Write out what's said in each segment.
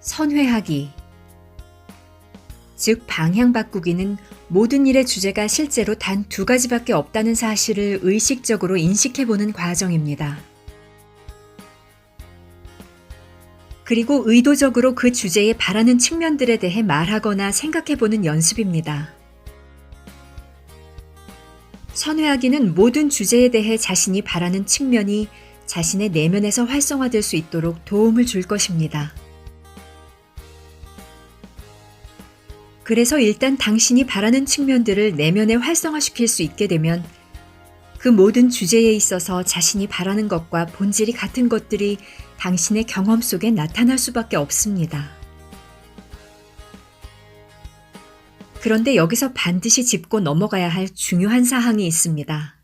선회하기, 즉 방향 바꾸기는 모든 일의 주제가 실제로 단 두 가지밖에 없다는 사실을 의식적으로 인식해보는 과정입니다. 그리고 의도적으로 그 주제에 바라는 측면들에 대해 말하거나 생각해보는 연습입니다. 선회하기는 모든 주제에 대해 자신이 바라는 측면이 자신의 내면에서 활성화될 수 있도록 도움을 줄 것입니다. 그래서 일단 당신이 바라는 측면들을 내면에 활성화시킬 수 있게 되면 그 모든 주제에 있어서 자신이 바라는 것과 본질이 같은 것들이 당신의 경험 속에 나타날 수밖에 없습니다. 그런데 여기서 반드시 짚고 넘어가야 할 중요한 사항이 있습니다.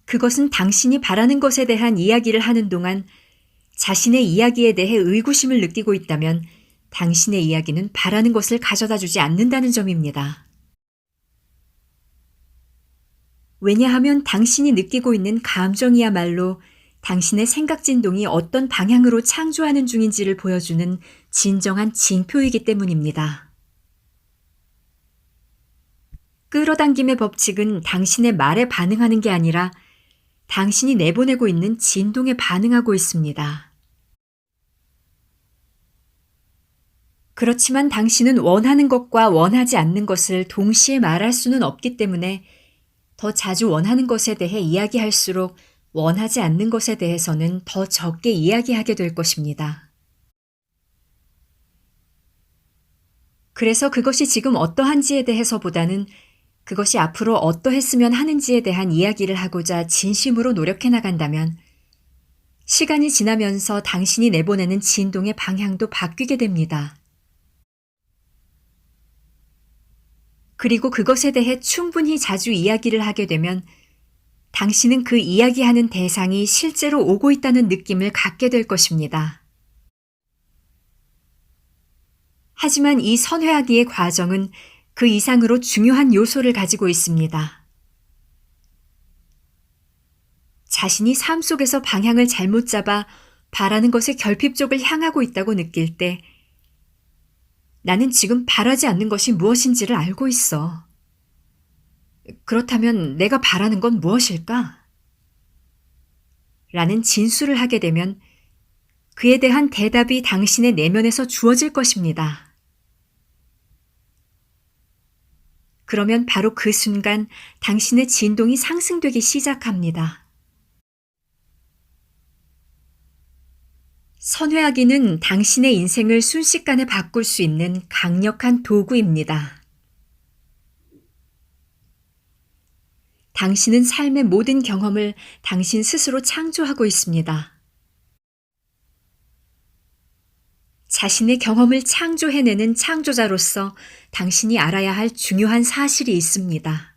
그것은 당신이 바라는 것에 대한 이야기를 하는 동안 자신의 이야기에 대해 의구심을 느끼고 있다면 당신의 이야기는 바라는 것을 가져다 주지 않는다는 점입니다. 왜냐하면 당신이 느끼고 있는 감정이야말로 당신의 생각 진동이 어떤 방향으로 창조하는 중인지를 보여주는 진정한 징표이기 때문입니다. 끌어당김의 법칙은 당신의 말에 반응하는 게 아니라 당신이 내보내고 있는 진동에 반응하고 있습니다. 그렇지만 당신은 원하는 것과 원하지 않는 것을 동시에 말할 수는 없기 때문에 더 자주 원하는 것에 대해 이야기할수록 원하지 않는 것에 대해서는 더 적게 이야기하게 될 것입니다. 그래서 그것이 지금 어떠한지에 대해서보다는 그것이 앞으로 어떠했으면 하는지에 대한 이야기를 하고자 진심으로 노력해 나간다면 시간이 지나면서 당신이 내보내는 진동의 방향도 바뀌게 됩니다. 그리고 그것에 대해 충분히 자주 이야기를 하게 되면 당신은 그 이야기하는 대상이 실제로 오고 있다는 느낌을 갖게 될 것입니다. 하지만 이 선회하기의 과정은 그 이상으로 중요한 요소를 가지고 있습니다. 자신이 삶 속에서 방향을 잘못 잡아 바라는 것의 결핍 쪽을 향하고 있다고 느낄 때 나는 지금 바라지 않는 것이 무엇인지를 알고 있어. 그렇다면 내가 바라는 건 무엇일까? 라는 진술을 하게 되면 그에 대한 대답이 당신의 내면에서 주어질 것입니다. 그러면 바로 그 순간 당신의 진동이 상승되기 시작합니다. 선회하기는 당신의 인생을 순식간에 바꿀 수 있는 강력한 도구입니다. 당신은 삶의 모든 경험을 당신 스스로 창조하고 있습니다. 자신의 경험을 창조해내는 창조자로서 당신이 알아야 할 중요한 사실이 있습니다.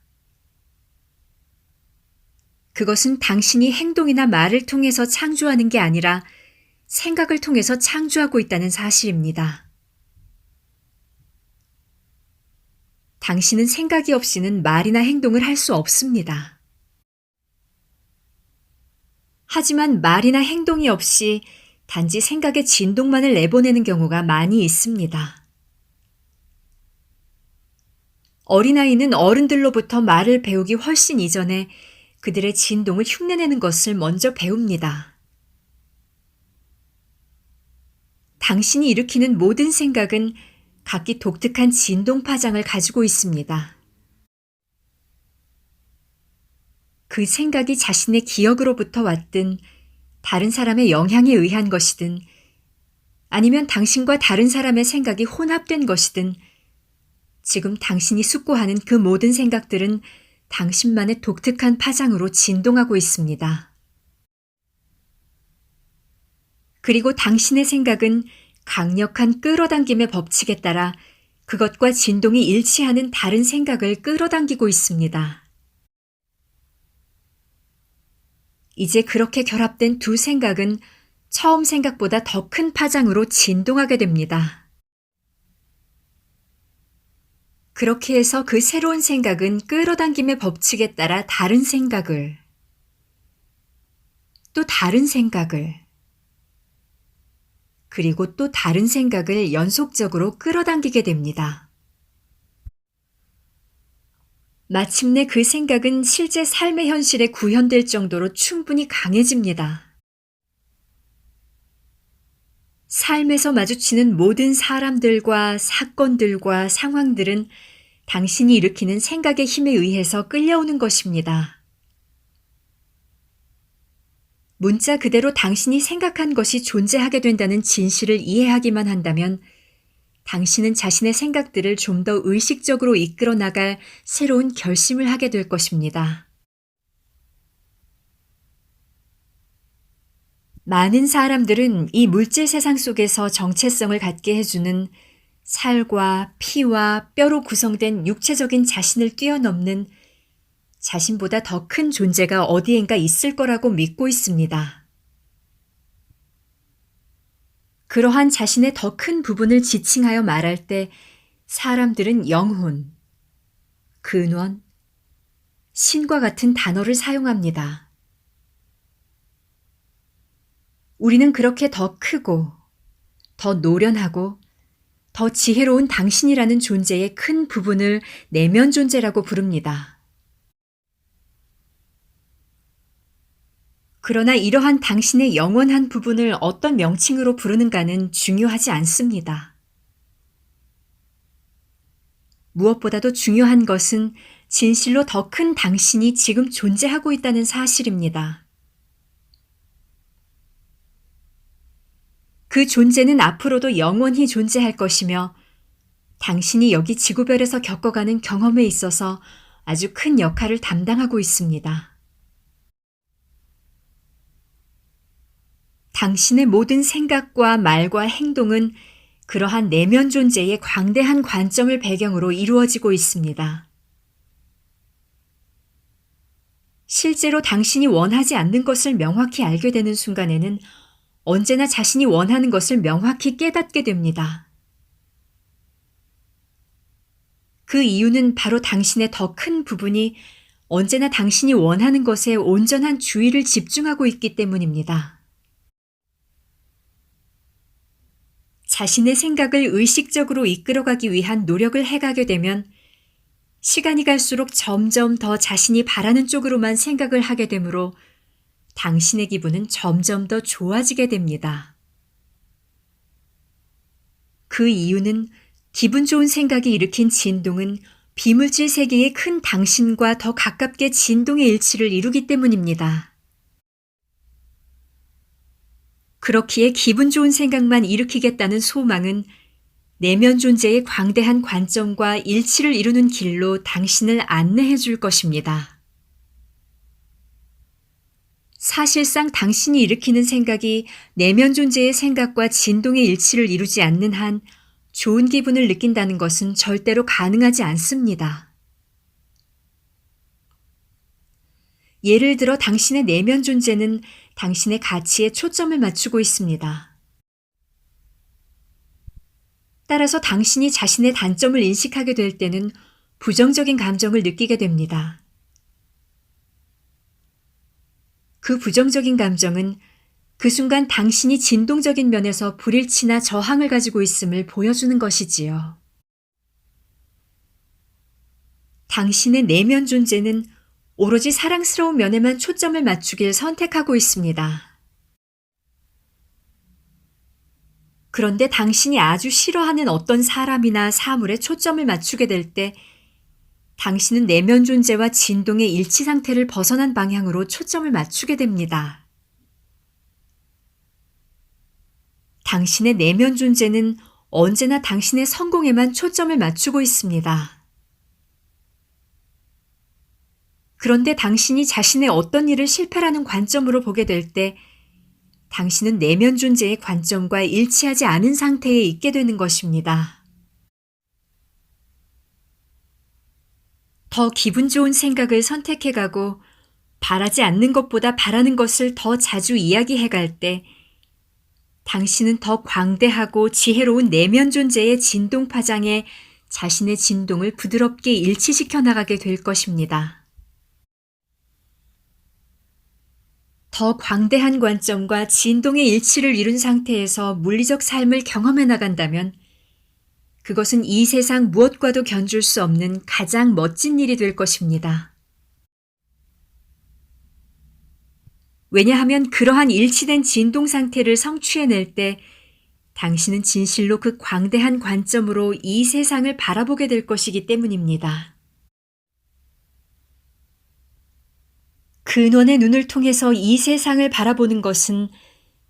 그것은 당신이 행동이나 말을 통해서 창조하는 게 아니라 생각을 통해서 창조하고 있다는 사실입니다. 당신은 생각이 없이는 말이나 행동을 할 수 없습니다. 하지만 말이나 행동이 없이 단지 생각의 진동만을 내보내는 경우가 많이 있습니다. 어린아이는 어른들로부터 말을 배우기 훨씬 이전에 그들의 진동을 흉내내는 것을 먼저 배웁니다. 당신이 일으키는 모든 생각은 각기 독특한 진동 파장을 가지고 있습니다. 그 생각이 자신의 기억으로부터 왔든 다른 사람의 영향에 의한 것이든 아니면 당신과 다른 사람의 생각이 혼합된 것이든 지금 당신이 숙고하는 그 모든 생각들은 당신만의 독특한 파장으로 진동하고 있습니다. 그리고 당신의 생각은 강력한 끌어당김의 법칙에 따라 그것과 진동이 일치하는 다른 생각을 끌어당기고 있습니다. 이제 그렇게 결합된 두 생각은 처음 생각보다 더 큰 파장으로 진동하게 됩니다. 그렇게 해서 그 새로운 생각은 끌어당김의 법칙에 따라 다른 생각을, 또 다른 생각을, 그리고 또 다른 생각을 연속적으로 끌어당기게 됩니다. 마침내 그 생각은 실제 삶의 현실에 구현될 정도로 충분히 강해집니다. 삶에서 마주치는 모든 사람들과 사건들과 상황들은 당신이 일으키는 생각의 힘에 의해서 끌려오는 것입니다. 문자 그대로 당신이 생각한 것이 존재하게 된다는 진실을 이해하기만 한다면 당신은 자신의 생각들을 좀 더 의식적으로 이끌어 나갈 새로운 결심을 하게 될 것입니다. 많은 사람들은 이 물질 세상 속에서 정체성을 갖게 해주는 살과 피와 뼈로 구성된 육체적인 자신을 뛰어넘는 자신보다 더 큰 존재가 어디엔가 있을 거라고 믿고 있습니다. 그러한 자신의 더 큰 부분을 지칭하여 말할 때 사람들은 영혼, 근원, 신과 같은 단어를 사용합니다. 우리는 그렇게 더 크고, 더 노련하고, 더 지혜로운 당신이라는 존재의 큰 부분을 내면 존재라고 부릅니다. 그러나 이러한 당신의 영원한 부분을 어떤 명칭으로 부르는가는 중요하지 않습니다. 무엇보다도 중요한 것은 진실로 더 큰 당신이 지금 존재하고 있다는 사실입니다. 그 존재는 앞으로도 영원히 존재할 것이며 당신이 여기 지구별에서 겪어가는 경험에 있어서 아주 큰 역할을 담당하고 있습니다. 당신의 모든 생각과 말과 행동은 그러한 내면 존재의 광대한 관점을 배경으로 이루어지고 있습니다. 실제로 당신이 원하지 않는 것을 명확히 알게 되는 순간에는 언제나 자신이 원하는 것을 명확히 깨닫게 됩니다. 그 이유는 바로 당신의 더 큰 부분이 언제나 당신이 원하는 것에 온전한 주의를 집중하고 있기 때문입니다. 자신의 생각을 의식적으로 이끌어가기 위한 노력을 해가게 되면 시간이 갈수록 점점 더 자신이 바라는 쪽으로만 생각을 하게 되므로 당신의 기분은 점점 더 좋아지게 됩니다. 그 이유는 기분 좋은 생각이 일으킨 진동은 비물질 세계의 큰 당신과 더 가깝게 진동의 일치를 이루기 때문입니다. 그렇기에 기분 좋은 생각만 일으키겠다는 소망은 내면 존재의 광대한 관점과 일치를 이루는 길로 당신을 안내해 줄 것입니다. 사실상 당신이 일으키는 생각이 내면 존재의 생각과 진동의 일치를 이루지 않는 한 좋은 기분을 느낀다는 것은 절대로 가능하지 않습니다. 예를 들어 당신의 내면 존재는 당신의 가치에 초점을 맞추고 있습니다. 따라서 당신이 자신의 단점을 인식하게 될 때는 부정적인 감정을 느끼게 됩니다. 그 부정적인 감정은 그 순간 당신이 진동적인 면에서 불일치나 저항을 가지고 있음을 보여주는 것이지요. 당신의 내면 존재는 오로지 사랑스러운 면에만 초점을 맞추길 선택하고 있습니다. 그런데 당신이 아주 싫어하는 어떤 사람이나 사물에 초점을 맞추게 될 때 당신은 내면 존재와 진동의 일치 상태를 벗어난 방향으로 초점을 맞추게 됩니다. 당신의 내면 존재는 언제나 당신의 성공에만 초점을 맞추고 있습니다. 그런데 당신이 자신의 어떤 일을 실패라는 관점으로 보게 될 때 당신은 내면 존재의 관점과 일치하지 않은 상태에 있게 되는 것입니다. 더 기분 좋은 생각을 선택해가고 바라지 않는 것보다 바라는 것을 더 자주 이야기해갈 때 당신은 더 광대하고 지혜로운 내면 존재의 진동 파장에 자신의 진동을 부드럽게 일치시켜 나가게 될 것입니다. 더 광대한 관점과 진동의 일치를 이룬 상태에서 물리적 삶을 경험해 나간다면 그것은 이 세상 무엇과도 견줄 수 없는 가장 멋진 일이 될 것입니다. 왜냐하면 그러한 일치된 진동 상태를 성취해낼 때 당신은 진실로 그 광대한 관점으로 이 세상을 바라보게 될 것이기 때문입니다. 근원의 눈을 통해서 이 세상을 바라보는 것은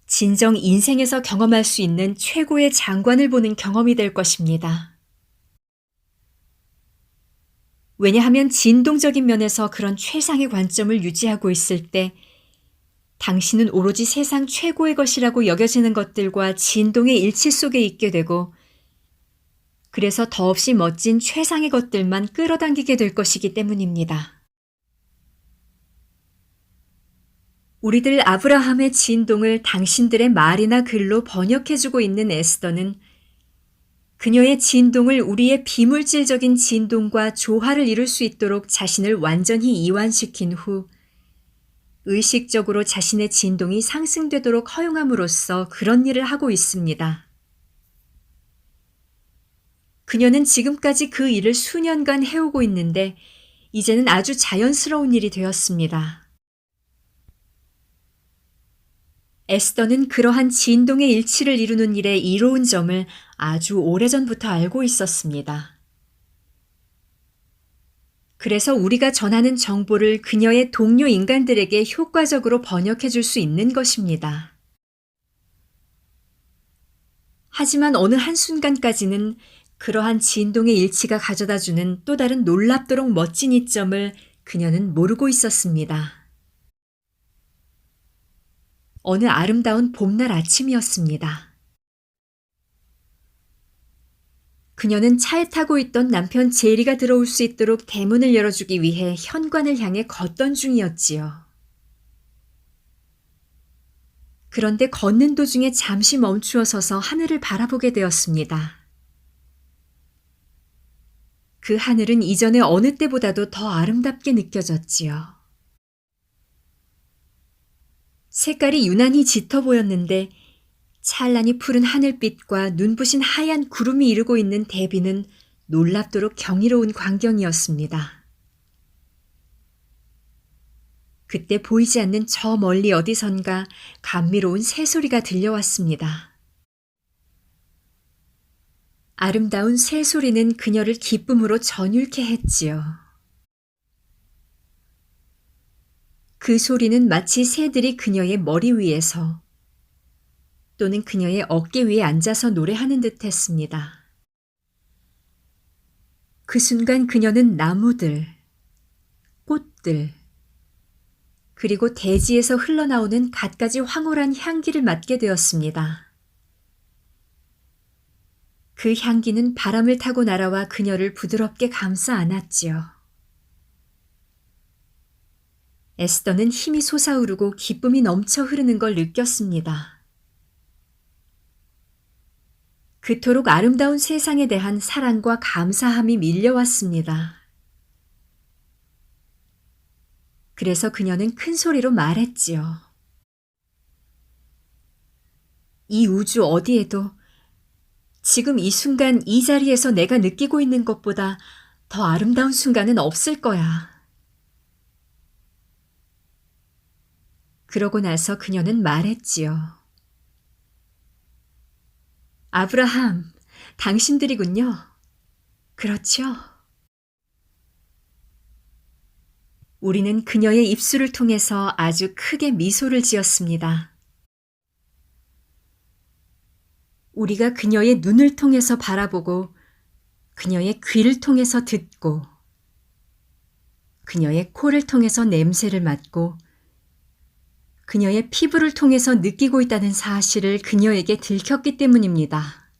진정 인생에서 경험할 수 있는 최고의 장관을 보는 경험이 될 것입니다. 왜냐하면 진동적인 면에서 그런 최상의 관점을 유지하고 있을 때 당신은 오로지 세상 최고의 것이라고 여겨지는 것들과 진동의 일치 속에 있게 되고 그래서 더없이 멋진 최상의 것들만 끌어당기게 될 것이기 때문입니다. 우리들 아브라함의 진동을 당신들의 말이나 글로 번역해주고 있는 에스더는 그녀의 진동을 우리의 비물질적인 진동과 조화를 이룰 수 있도록 자신을 완전히 이완시킨 후 의식적으로 자신의 진동이 상승되도록 허용함으로써 그런 일을 하고 있습니다. 그녀는 지금까지 그 일을 수년간 해오고 있는데 이제는 아주 자연스러운 일이 되었습니다. 에스더는 그러한 진동의 일치를 이루는 일에 이로운 점을 아주 오래전부터 알고 있었습니다. 그래서 우리가 전하는 정보를 그녀의 동료 인간들에게 효과적으로 번역해 줄 수 있는 것입니다. 하지만 어느 한순간까지는 그러한 진동의 일치가 가져다주는 또 다른 놀랍도록 멋진 이점을 그녀는 모르고 있었습니다. 어느 아름다운 봄날 아침이었습니다. 그녀는 차에 타고 있던 남편 제리가 들어올 수 있도록 대문을 열어주기 위해 현관을 향해 걷던 중이었지요. 그런데 걷는 도중에 잠시 멈추어 서서 하늘을 바라보게 되었습니다. 그 하늘은 이전의 어느 때보다도 더 아름답게 느껴졌지요. 색깔이 유난히 짙어 보였는데 찬란히 푸른 하늘빛과 눈부신 하얀 구름이 이루고 있는 대비는 놀랍도록 경이로운 광경이었습니다. 그때 보이지 않는 저 멀리 어디선가 감미로운 새소리가 들려왔습니다. 아름다운 새소리는 그녀를 기쁨으로 전율케 했지요. 그 소리는 마치 새들이 그녀의 머리 위에서 또는 그녀의 어깨 위에 앉아서 노래하는 듯 했습니다. 그 순간 그녀는 나무들, 꽃들, 그리고 대지에서 흘러나오는 갖가지 황홀한 향기를 맡게 되었습니다. 그 향기는 바람을 타고 날아와 그녀를 부드럽게 감싸 안았지요. 에스더는 힘이 솟아오르고 기쁨이 넘쳐 흐르는 걸 느꼈습니다. 그토록 아름다운 세상에 대한 사랑과 감사함이 밀려왔습니다. 그래서 그녀는 큰 소리로 말했지요. 이 우주 어디에도 지금 이 순간 이 자리에서 내가 느끼고 있는 것보다 더 아름다운 순간은 없을 거야. 그러고 나서 그녀는 말했지요. 아브라함, 당신들이군요. 그렇죠? 우리는 그녀의 입술을 통해서 아주 크게 미소를 지었습니다. 우리가 그녀의 눈을 통해서 바라보고 그녀의 귀를 통해서 듣고 그녀의 코를 통해서 냄새를 맡고 그녀의 피부를 통해서 느끼고 있다는 사실을 그녀에게 들켰기 때문입니다.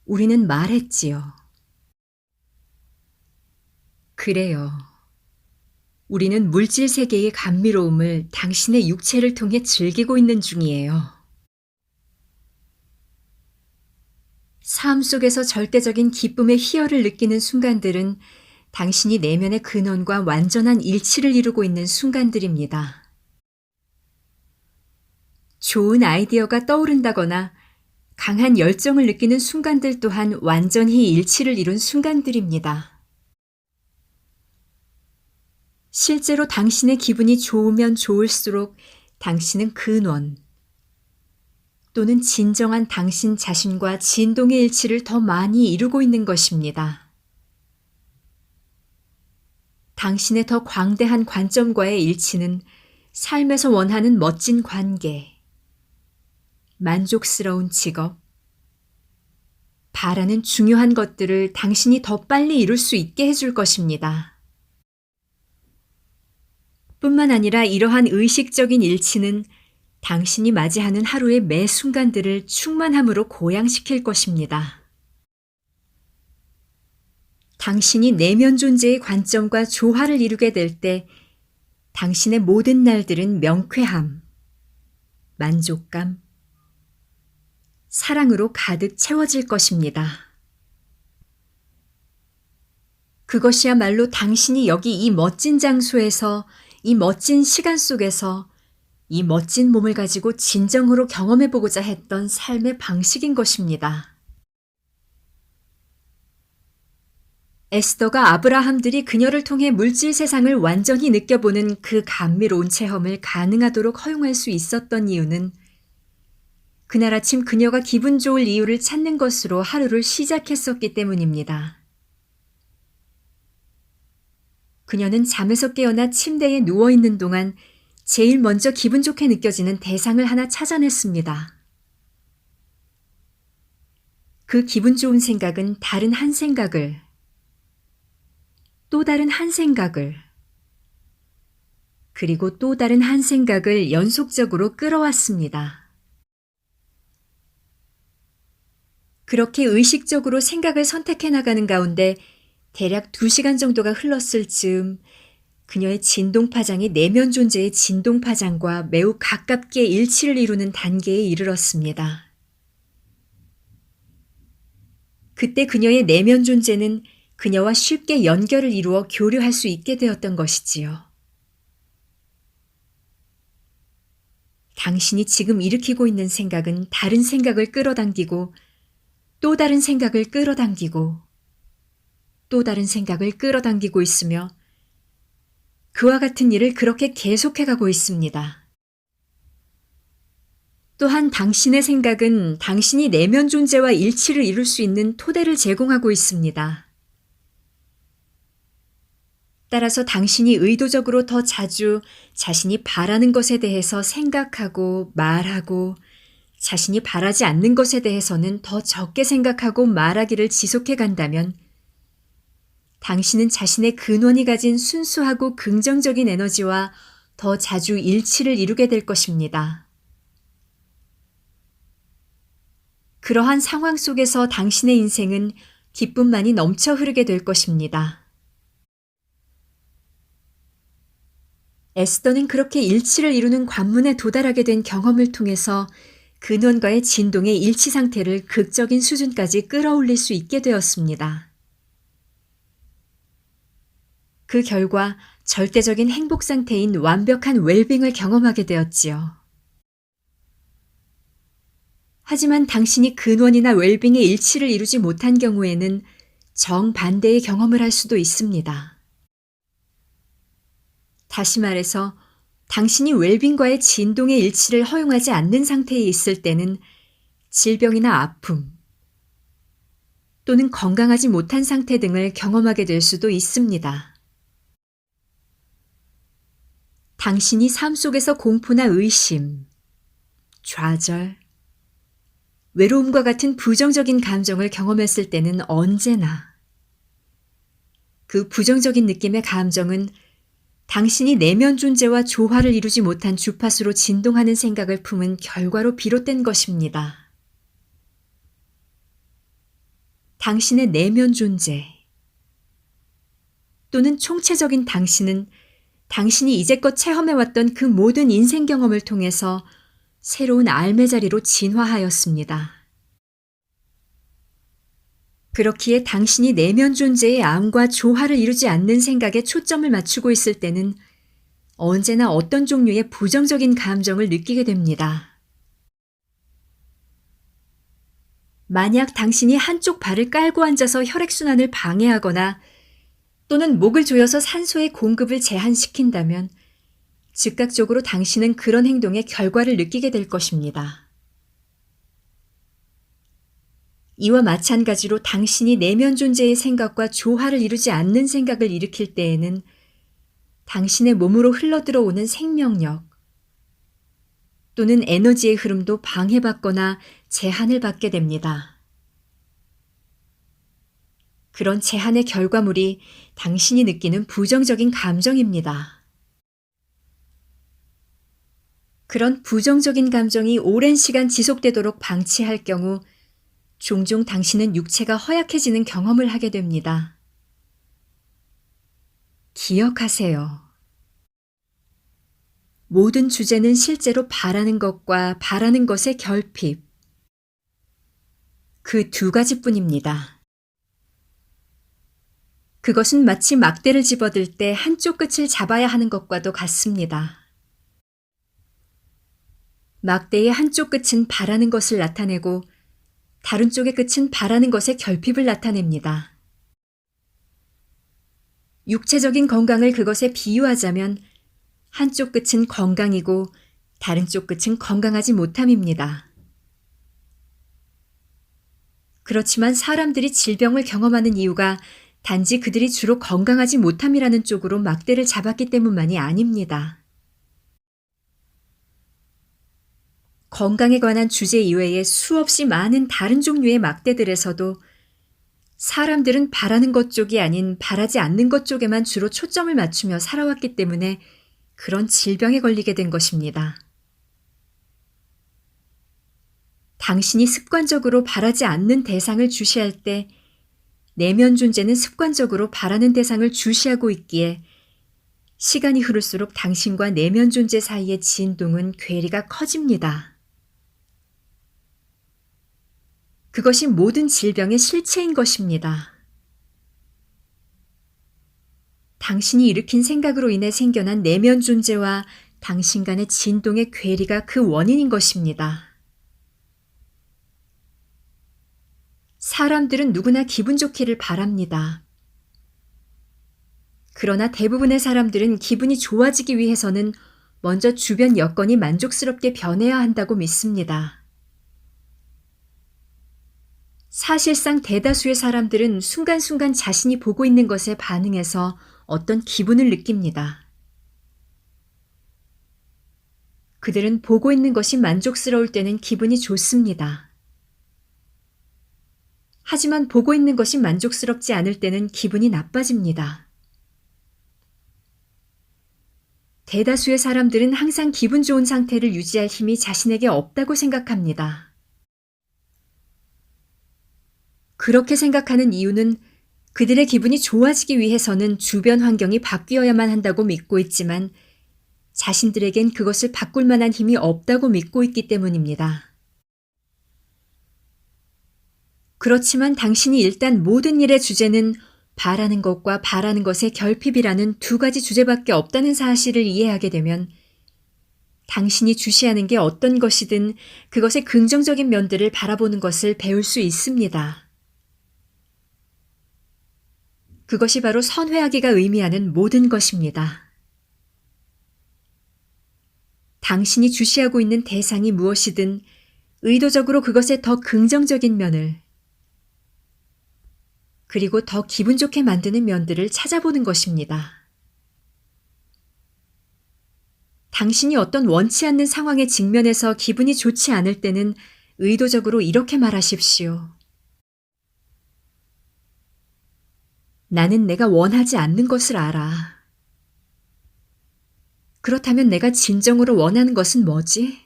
우리는 말했지요. 그래요. 우리는 물질 세계의 감미로움을 당신의 육체를 통해 즐기고 있는 중이에요. 삶 속에서 절대적인 기쁨의 희열을 느끼는 순간들은 당신이 내면의 근원과 완전한 일치를 이루고 있는 순간들입니다. 좋은 아이디어가 떠오른다거나 강한 열정을 느끼는 순간들 또한 완전히 일치를 이룬 순간들입니다. 실제로 당신의 기분이 좋으면 좋을수록 당신은 근원 또는 진정한 당신 자신과 진동의 일치를 더 많이 이루고 있는 것입니다. 당신의 더 광대한 관점과의 일치는 삶에서 원하는 멋진 관계, 만족스러운 직업, 바라는 중요한 것들을 당신이 더 빨리 이룰 수 있게 해줄 것입니다. 뿐만 아니라 이러한 의식적인 일치는 당신이 맞이하는 하루의 매 순간들을 충만함으로 고양시킬 것입니다. 당신이 내면 존재의 관점과 조화를 이루게 될 때 당신의 모든 날들은 명쾌함, 만족감, 사랑으로 가득 채워질 것입니다. 그것이야말로 당신이 여기 이 멋진 장소에서, 이 멋진 시간 속에서 이 멋진 몸을 가지고 진정으로 경험해보고자 했던 삶의 방식인 것입니다. 에스더가 아브라함들이 그녀를 통해 물질 세상을 완전히 느껴보는 그 감미로운 체험을 가능하도록 허용할 수 있었던 이유는 그날 아침 그녀가 기분 좋을 이유를 찾는 것으로 하루를 시작했었기 때문입니다. 그녀는 잠에서 깨어나 침대에 누워있는 동안 제일 먼저 기분 좋게 느껴지는 대상을 하나 찾아냈습니다. 그 기분 좋은 생각은 다른 한 생각을, 또 다른 한 생각을, 그리고 또 다른 한 생각을 연속적으로 끌어왔습니다. 그렇게 의식적으로 생각을 선택해 나가는 가운데 대략 2시간 정도가 흘렀을 즈음 그녀의 진동파장이 내면 존재의 진동파장과 매우 가깝게 일치를 이루는 단계에 이르렀습니다. 그때 그녀의 내면 존재는 그녀와 쉽게 연결을 이루어 교류할 수 있게 되었던 것이지요. 당신이 지금 일으키고 있는 생각은 다른 생각을 끌어당기고 또 다른 생각을 끌어당기고 또 다른 생각을 끌어당기고 있으며 그와 같은 일을 그렇게 계속해가고 있습니다. 또한 당신의 생각은 당신이 내면 존재와 일치를 이룰 수 있는 토대를 제공하고 있습니다. 따라서 당신이 의도적으로 더 자주 자신이 바라는 것에 대해서 생각하고 말하고 자신이 바라지 않는 것에 대해서는 더 적게 생각하고 말하기를 지속해 간다면 당신은 자신의 근원이 가진 순수하고 긍정적인 에너지와 더 자주 일치를 이루게 될 것입니다. 그러한 상황 속에서 당신의 인생은 기쁨만이 넘쳐 흐르게 될 것입니다. 에스더는 그렇게 일치를 이루는 관문에 도달하게 된 경험을 통해서 근원과의 진동의 일치 상태를 극적인 수준까지 끌어올릴 수 있게 되었습니다. 그 결과 절대적인 행복 상태인 완벽한 웰빙을 경험하게 되었지요. 하지만 당신이 근원이나 웰빙의 일치를 이루지 못한 경우에는 정반대의 경험을 할 수도 있습니다. 다시 말해서 당신이 웰빙과의 진동의 일치를 허용하지 않는 상태에 있을 때는 질병이나 아픔 또는 건강하지 못한 상태 등을 경험하게 될 수도 있습니다. 당신이 삶 속에서 공포나 의심, 좌절, 외로움과 같은 부정적인 감정을 경험했을 때는 언제나 그 부정적인 느낌의 감정은 당신이 내면 존재와 조화를 이루지 못한 주파수로 진동하는 생각을 품은 결과로 비롯된 것입니다. 당신의 내면 존재 또는 총체적인 당신은 당신이 이제껏 체험해왔던 그 모든 인생 경험을 통해서 새로운 알매 자리로 진화하였습니다. 그렇기에 당신이 내면 존재의 암과 조화를 이루지 않는 생각에 초점을 맞추고 있을 때는 언제나 어떤 종류의 부정적인 감정을 느끼게 됩니다. 만약 당신이 한쪽 발을 깔고 앉아서 혈액순환을 방해하거나 또는 목을 조여서 산소의 공급을 제한시킨다면 즉각적으로 당신은 그런 행동의 결과를 느끼게 될 것입니다. 이와 마찬가지로 당신이 내면 존재의 생각과 조화를 이루지 않는 생각을 일으킬 때에는 당신의 몸으로 흘러들어오는 생명력 또는 에너지의 흐름도 방해받거나 제한을 받게 됩니다. 그런 제한의 결과물이 당신이 느끼는 부정적인 감정입니다. 그런 부정적인 감정이 오랜 시간 지속되도록 방치할 경우 종종 당신은 육체가 허약해지는 경험을 하게 됩니다. 기억하세요. 모든 주제는 실제로 바라는 것과 바라는 것의 결핍. 그 두 가지뿐입니다. 그것은 마치 막대를 집어들 때 한쪽 끝을 잡아야 하는 것과도 같습니다. 막대의 한쪽 끝은 바라는 것을 나타내고 다른 쪽의 끝은 바라는 것의 결핍을 나타냅니다. 육체적인 건강을 그것에 비유하자면 한쪽 끝은 건강이고 다른 쪽 끝은 건강하지 못함입니다. 그렇지만 사람들이 질병을 경험하는 이유가 단지 그들이 주로 건강하지 못함이라는 쪽으로 막대를 잡았기 때문만이 아닙니다. 건강에 관한 주제 이외에 수없이 많은 다른 종류의 막대들에서도 사람들은 바라는 것 쪽이 아닌 바라지 않는 것 쪽에만 주로 초점을 맞추며 살아왔기 때문에 그런 질병에 걸리게 된 것입니다. 당신이 습관적으로 바라지 않는 대상을 주시할 때 내면 존재는 습관적으로 바라는 대상을 주시하고 있기에 시간이 흐를수록 당신과 내면 존재 사이의 진동은 괴리가 커집니다. 그것이 모든 질병의 실체인 것입니다. 당신이 일으킨 생각으로 인해 생겨난 내면 존재와 당신 간의 진동의 괴리가 그 원인인 것입니다. 사람들은 누구나 기분 좋기를 바랍니다. 그러나 대부분의 사람들은 기분이 좋아지기 위해서는 먼저 주변 여건이 만족스럽게 변해야 한다고 믿습니다. 사실상 대다수의 사람들은 순간순간 자신이 보고 있는 것에 반응해서 어떤 기분을 느낍니다. 그들은 보고 있는 것이 만족스러울 때는 기분이 좋습니다. 하지만 보고 있는 것이 만족스럽지 않을 때는 기분이 나빠집니다. 대다수의 사람들은 항상 기분 좋은 상태를 유지할 힘이 자신에게 없다고 생각합니다. 그렇게 생각하는 이유는 그들의 기분이 좋아지기 위해서는 주변 환경이 바뀌어야만 한다고 믿고 있지만 자신들에겐 그것을 바꿀 만한 힘이 없다고 믿고 있기 때문입니다. 그렇지만 당신이 일단 모든 일의 주제는 바라는 것과 바라는 것의 결핍이라는 두 가지 주제밖에 없다는 사실을 이해하게 되면 당신이 주시하는 게 어떤 것이든 그것의 긍정적인 면들을 바라보는 것을 배울 수 있습니다. 그것이 바로 선회하기가 의미하는 모든 것입니다. 당신이 주시하고 있는 대상이 무엇이든 의도적으로 그것의 더 긍정적인 면을 그리고 더 기분 좋게 만드는 면들을 찾아보는 것입니다. 당신이 어떤 원치 않는 상황에 직면해서 기분이 좋지 않을 때는 의도적으로 이렇게 말하십시오. 나는 내가 원하지 않는 것을 알아. 그렇다면 내가 진정으로 원하는 것은 뭐지?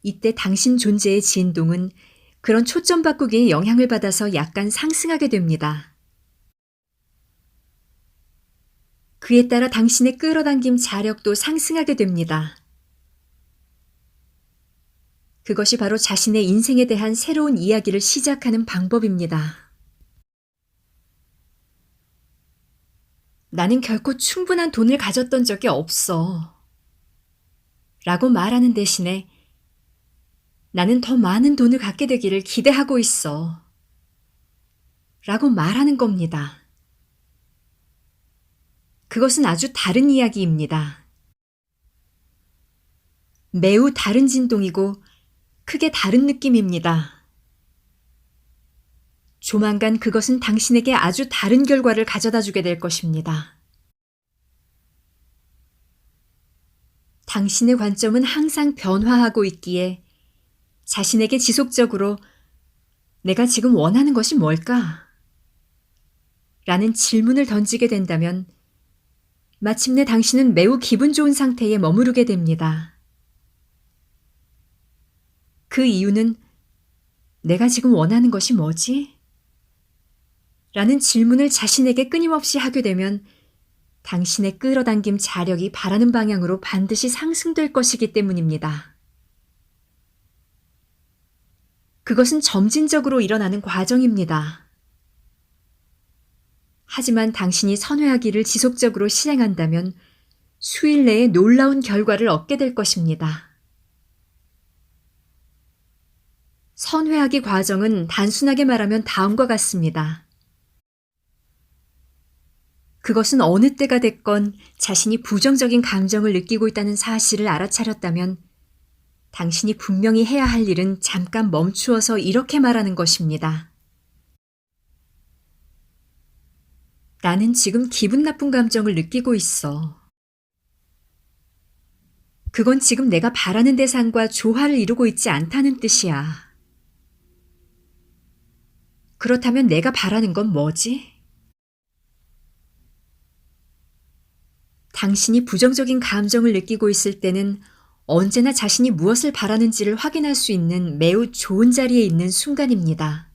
이때 당신 존재의 진동은 그런 초점 바꾸기에 영향을 받아서 약간 상승하게 됩니다. 그에 따라 당신의 끌어당김 자력도 상승하게 됩니다. 그것이 바로 자신의 인생에 대한 새로운 이야기를 시작하는 방법입니다. 나는 결코 충분한 돈을 가졌던 적이 없어. 라고 말하는 대신에 나는 더 많은 돈을 갖게 되기를 기대하고 있어. 라고 말하는 겁니다. 그것은 아주 다른 이야기입니다. 매우 다른 진동이고 크게 다른 느낌입니다. 조만간 그것은 당신에게 아주 다른 결과를 가져다 주게 될 것입니다. 당신의 관점은 항상 변화하고 있기에 자신에게 지속적으로 내가 지금 원하는 것이 뭘까? 라는 질문을 던지게 된다면 마침내 당신은 매우 기분 좋은 상태에 머무르게 됩니다. 그 이유는 내가 지금 원하는 것이 뭐지? 라는 질문을 자신에게 끊임없이 하게 되면 당신의 끌어당김 자력이 바라는 방향으로 반드시 상승될 것이기 때문입니다. 그것은 점진적으로 일어나는 과정입니다. 하지만 당신이 선회하기를 지속적으로 실행한다면 수일 내에 놀라운 결과를 얻게 될 것입니다. 선회하기 과정은 단순하게 말하면 다음과 같습니다. 그것은 어느 때가 됐건 자신이 부정적인 감정을 느끼고 있다는 사실을 알아차렸다면 당신이 분명히 해야 할 일은 잠깐 멈추어서 이렇게 말하는 것입니다. 나는 지금 기분 나쁜 감정을 느끼고 있어. 그건 지금 내가 바라는 대상과 조화를 이루고 있지 않다는 뜻이야. 그렇다면 내가 바라는 건 뭐지? 당신이 부정적인 감정을 느끼고 있을 때는 언제나 자신이 무엇을 바라는지를 확인할 수 있는 매우 좋은 자리에 있는 순간입니다.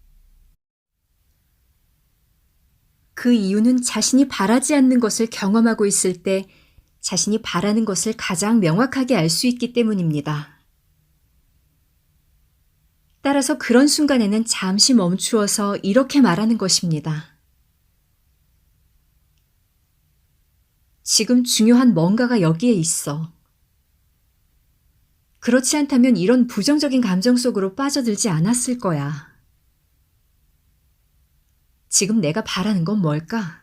그 이유는 자신이 바라지 않는 것을 경험하고 있을 때 자신이 바라는 것을 가장 명확하게 알 수 있기 때문입니다. 따라서 그런 순간에는 잠시 멈추어서 이렇게 말하는 것입니다. 지금 중요한 뭔가가 여기에 있어. 그렇지 않다면 이런 부정적인 감정 속으로 빠져들지 않았을 거야. 지금 내가 바라는 건 뭘까?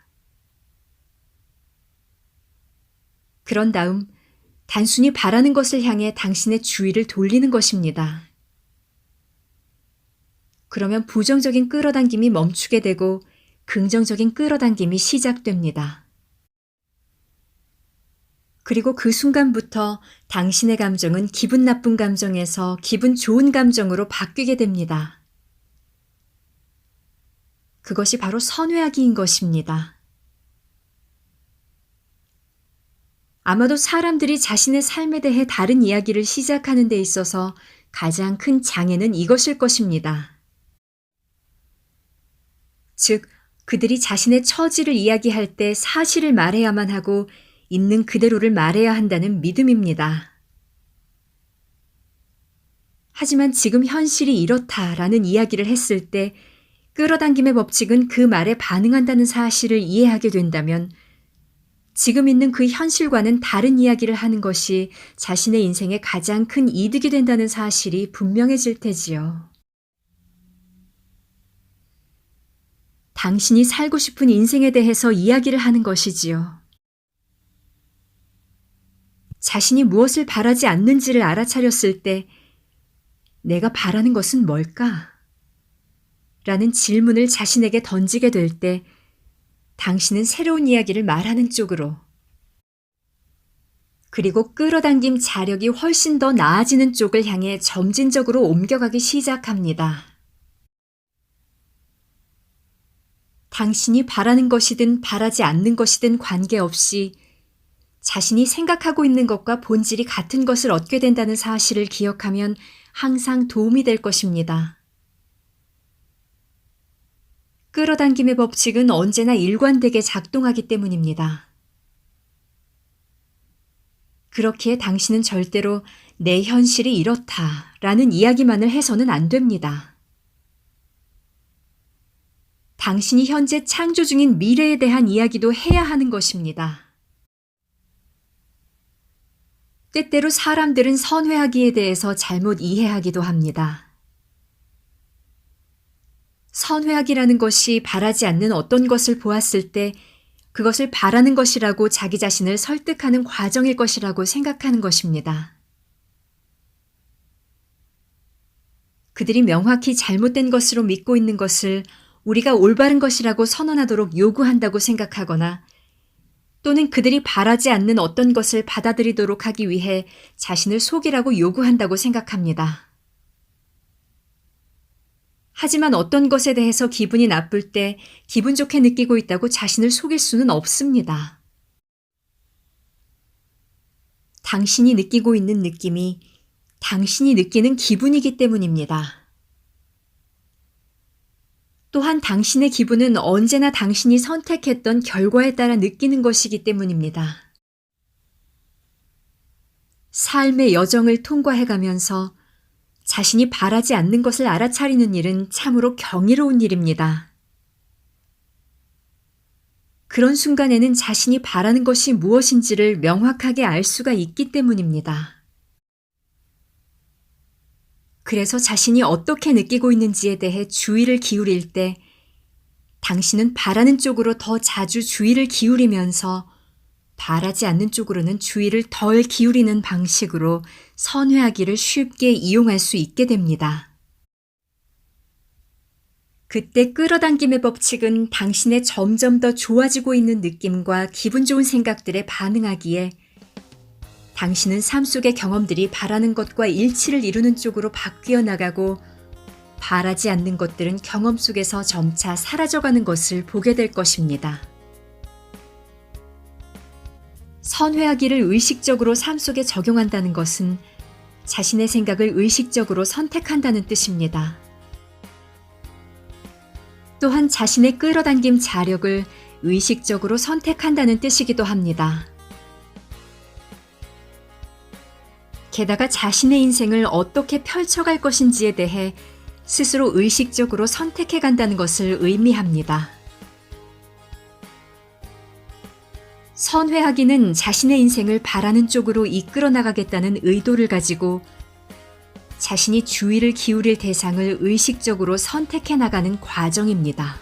그런 다음 단순히 바라는 것을 향해 당신의 주의를 돌리는 것입니다. 그러면 부정적인 끌어당김이 멈추게 되고 긍정적인 끌어당김이 시작됩니다. 그리고 그 순간부터 당신의 감정은 기분 나쁜 감정에서 기분 좋은 감정으로 바뀌게 됩니다. 그것이 바로 선회하기인 것입니다. 아마도 사람들이 자신의 삶에 대해 다른 이야기를 시작하는 데 있어서 가장 큰 장애는 이것일 것입니다. 즉, 그들이 자신의 처지를 이야기할 때 사실을 말해야만 하고 있는 그대로를 말해야 한다는 믿음입니다. 하지만 지금 현실이 이렇다라는 이야기를 했을 때 끌어당김의 법칙은 그 말에 반응한다는 사실을 이해하게 된다면 지금 있는 그 현실과는 다른 이야기를 하는 것이 자신의 인생에 가장 큰 이득이 된다는 사실이 분명해질 테지요. 당신이 살고 싶은 인생에 대해서 이야기를 하는 것이지요. 자신이 무엇을 바라지 않는지를 알아차렸을 때 내가 바라는 것은 뭘까? 라는 질문을 자신에게 던지게 될 때 당신은 새로운 이야기를 말하는 쪽으로 그리고 끌어당김 자력이 훨씬 더 나아지는 쪽을 향해 점진적으로 옮겨가기 시작합니다. 당신이 바라는 것이든 바라지 않는 것이든 관계없이 자신이 생각하고 있는 것과 본질이 같은 것을 얻게 된다는 사실을 기억하면 항상 도움이 될 것입니다. 끌어당김의 법칙은 언제나 일관되게 작동하기 때문입니다. 그렇기에 당신은 절대로 내 현실이 이렇다 라는 이야기만을 해서는 안 됩니다. 당신이 현재 창조 중인 미래에 대한 이야기도 해야 하는 것입니다. 때때로 사람들은 선회하기에 대해서 잘못 이해하기도 합니다. 선회하기라는 것이 바라지 않는 어떤 것을 보았을 때 그것을 바라는 것이라고 자기 자신을 설득하는 과정일 것이라고 생각하는 것입니다. 그들이 명확히 잘못된 것으로 믿고 있는 것을 우리가 올바른 것이라고 선언하도록 요구한다고 생각하거나 또는 그들이 바라지 않는 어떤 것을 받아들이도록 하기 위해 자신을 속이라고 요구한다고 생각합니다. 하지만 어떤 것에 대해서 기분이 나쁠 때 기분 좋게 느끼고 있다고 자신을 속일 수는 없습니다. 당신이 느끼고 있는 느낌이 당신이 느끼는 기분이기 때문입니다. 또한 당신의 기분은 언제나 당신이 선택했던 결과에 따라 느끼는 것이기 때문입니다. 삶의 여정을 통과해가면서 자신이 바라지 않는 것을 알아차리는 일은 참으로 경이로운 일입니다. 그런 순간에는 자신이 바라는 것이 무엇인지를 명확하게 알 수가 있기 때문입니다. 그래서 자신이 어떻게 느끼고 있는지에 대해 주의를 기울일 때 당신은 바라는 쪽으로 더 자주 주의를 기울이면서 바라지 않는 쪽으로는 주의를 덜 기울이는 방식으로 선회하기를 쉽게 이용할 수 있게 됩니다. 그때 끌어당김의 법칙은 당신의 점점 더 좋아지고 있는 느낌과 기분 좋은 생각들에 반응하기에 당신은 삶 속의 경험들이 바라는 것과 일치를 이루는 쪽으로 바뀌어 나가고 바라지 않는 것들은 경험 속에서 점차 사라져가는 것을 보게 될 것입니다. 선회하기를 의식적으로 삶 속에 적용한다는 것은 자신의 생각을 의식적으로 선택한다는 뜻입니다. 또한 자신의 끌어당김 자력을 의식적으로 선택한다는 뜻이기도 합니다. 게다가 자신의 인생을 어떻게 펼쳐갈 것인지에 대해 스스로 의식적으로 선택해 간다는 것을 의미합니다. 선회하기는 자신의 인생을 바라는 쪽으로 이끌어 나가겠다는 의도를 가지고 자신이 주의를 기울일 대상을 의식적으로 선택해 나가는 과정입니다.